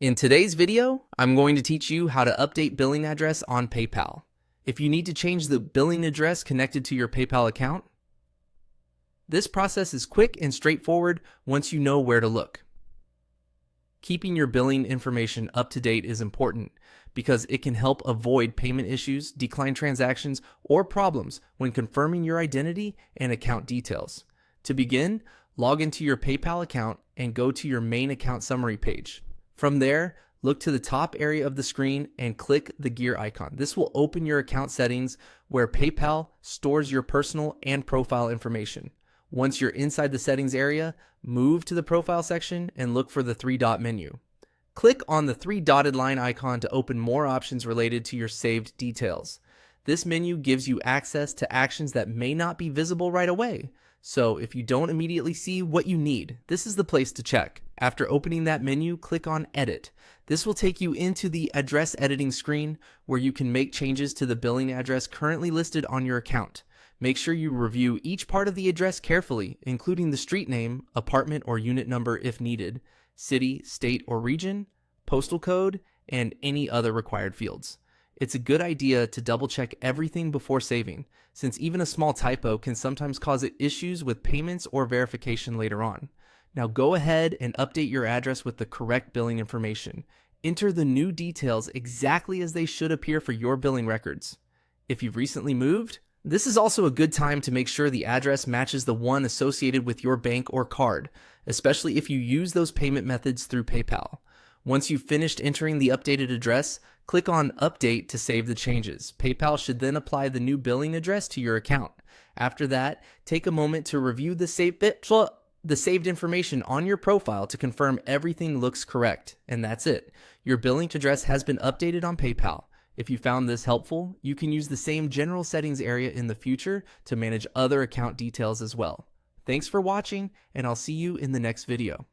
In today's video, I'm going to teach you how to update billing address on PayPal. If you need to change the billing address connected to your PayPal account, this process is quick and straightforward once you know where to look. Keeping your billing information up to date is important because it can help avoid payment issues, decline transactions, or problems when confirming your identity and account details. To begin, log into your PayPal account and go to your main account summary page. From there, look to the top area of the screen and click the gear icon. This will open your account settings where PayPal stores your personal and profile information. Once you're inside the settings area, move to the profile section and look for the three-dot menu. Click on the three dotted line icon to open more options related to your saved details. This menu gives you access to actions that may not be visible right away. So if you don't immediately see what you need, this is the place to check. After opening that menu, click on Edit. This will take you into the address editing screen where you can make changes to the billing address currently listed on your account. Make sure you review each part of the address carefully, including the street name, apartment or unit number if needed, city, state or region, postal code, and any other required fields. It's a good idea to double check everything before saving, since even a small typo can sometimes cause issues with payments or verification later on. Now go ahead and update your address with the correct billing information. Enter the new details exactly as they should appear for your billing records. If you've recently moved, this is also a good time to make sure the address matches the one associated with your bank or card, especially if you use those payment methods through PayPal. Once you've finished entering the updated address, click on Update to save the changes. PayPal should then apply the new billing address to your account. After that, take a moment to review the saved information on your profile to confirm everything looks correct. And that's it. Your billing address has been updated on PayPal. If you found this helpful, you can use the same general settings area in the future to manage other account details as well. Thanks for watching, and I'll see you in the next video.